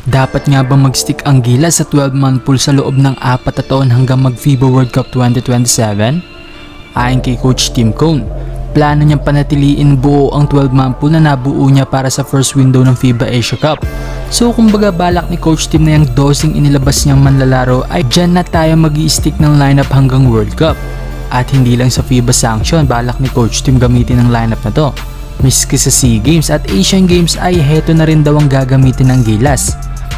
Dapat nga ba mag-stick ang Gilas sa 12-man pool sa loob ng 4 na taon hanggang mag-FIBA World Cup 2027? Ayon kay Coach Tim Cone, plano niyang panatiliin buo ang 12-man pool na nabuo niya para sa first window ng FIBA Asia Cup. So kumbaga balak ni Coach Tim na yung dosing inilabas niyang manlalaro ay dyan na tayo mag-i-stick ng lineup hanggang World Cup. At hindi lang sa FIBA sanction, balak ni Coach Tim gamitin ang lineup na to. Miski sa SEA Games at Asian Games ay heto na rin daw ang gagamitin ng Gilas.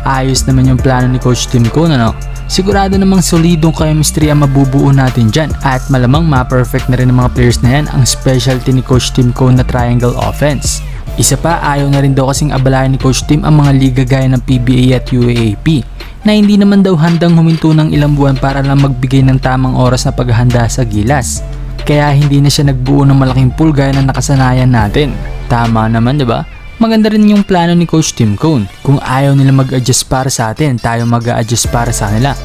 Ayos naman yung plano ni Coach Tim Cone, ano? Sigurado namang solidong chemistry ang mabubuo natin dyan at malamang ma-perfect na rin ng mga players na yan ang specialty ni Coach Tim Cone na triangle offense. Isa pa, ayaw na rin daw kasing abalayan ni Coach Tim ang mga liga gaya ng PBA at UAAP na hindi naman daw handang huminto ng ilang buwan para lang magbigay ng tamang oras na paghahanda sa Gilas. Kaya hindi na siya nagbuo ng malaking pool gaya ng nakasanayan natin. Tama naman, diba? Maganda rin yung plano ni Coach Tim Cone. Kung ayaw nila mag-adjust para sa atin, tayo mag-a-adjust para sa kanila.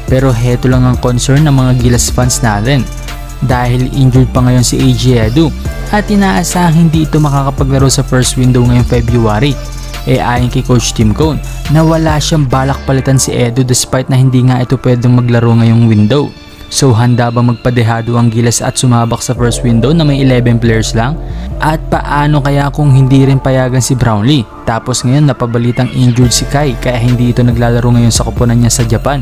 Pero heto lang ang concern ng mga Gilas fans natin. Dahil injured pa ngayon si AJ Edu at inaasahang hindi ito makakapaglaro sa first window ngayong February. Ayon kay Coach Tim Cone na wala siyang balak palitan si Edu despite na hindi nga ito pwedeng maglaro ngayong window. So handa ba magpadehado ang Gilas at sumabak sa first window na may 11 players lang? At paano kaya kung hindi rin payagan si Brownlee? Tapos ngayon napabalitang injured si Kai kaya hindi ito naglalaro ngayon sa koponan niya sa Japan.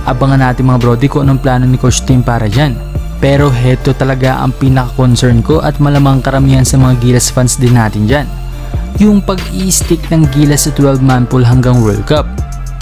Abangan natin mga brody kung anong plano ni Coach Tim para dyan. Pero heto talaga ang pinaka-concern ko at malamang karamihan sa mga Gilas fans din natin dyan. Yung pag-i-stick ng Gilas sa 12-man pool hanggang World Cup.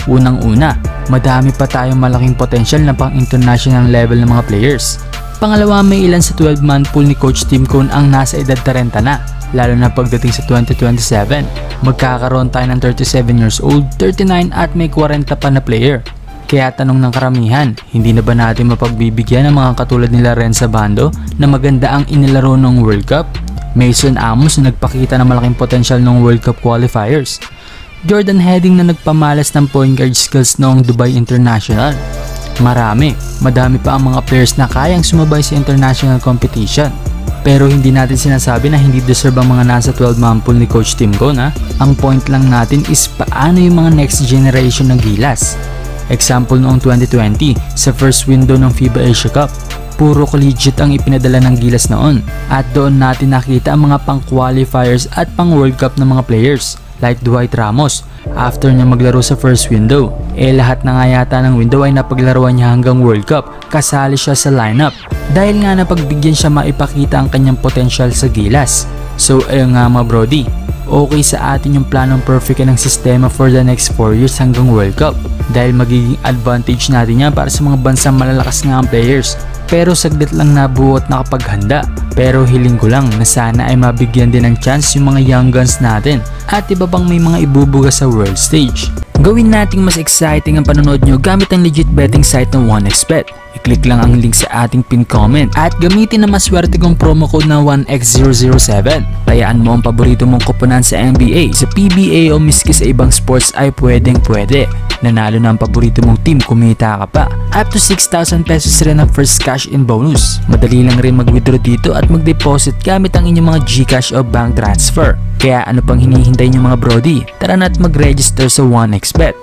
Unang-una, madami pa tayong malaking potensyal na pang international level ng mga players. Pangalawa, may ilan sa 12-man pool ni Coach Tim Cone ang nasa edad 30 na, lalo na pagdating sa 2027. Magkakaroon tayo ng 37 years old, 39 at may 40 pa na player. Kaya tanong ng karamihan, hindi na ba natin mapagbibigyan ng mga katulad nila Renza Bando na maganda ang inilaro ng World Cup? Mason Amos na nagpakita ng malaking potensyal ng World Cup qualifiers. Jordan Heading na nagpamalas ng point guard skills noong Dubai International. Madami pa ang mga players na kayang sumabay sa international competition. Pero hindi natin sinasabi na hindi deserve ang mga nasa 12-man pool ni Coach Tim Cone. Ang point lang natin is paano yung mga next generation ng Gilas. Example noong 2020 sa first window ng FIBA Asia Cup. Puro collegiate ang ipinadala ng Gilas noon. At doon natin nakita ang mga pang-qualifiers at pang-World Cup ng mga players. Like Dwight Ramos, after niya maglaro sa first window. Lahat na nga yata ng window ay napaglaruan niya hanggang World Cup, kasali siya sa lineup. Dahil nga napagbigyan siya maipakita ang kanyang potensyal sa Gilas. So ayun nga mga brody, okay sa atin yung planong perfect ng sistema for the next 4 years hanggang World Cup. Dahil magiging advantage natin yan para sa mga bansang malalakas nga ang players. Pero saglit lang nabuo at nakapaghanda. Pero hiling ko lang na sana ay mabigyan din ng chance yung mga young guns natin at iba pang may mga ibubuga sa world stage. Gawin nating mas exciting ang panonood nyo gamit ang legit betting site ng 1xBet. I-click lang ang link sa ating pin comment at gamitin ang maswerte kong promo code na 1x007. Tayaan mo ang paborito mong koponan sa NBA, sa PBA o miski sa ibang sports ay pwedeng pwede. Nanalo na ang paborito mong team, kumita ka pa. Up to 6,000 pesos rin ang first cash in bonus. Madali lang rin mag-withdraw dito at mag-deposit gamit ang inyong mga GCash o bank transfer. Kaya ano pang hinihintay nyo mga brody? Tara na't mag-register sa 1xBet.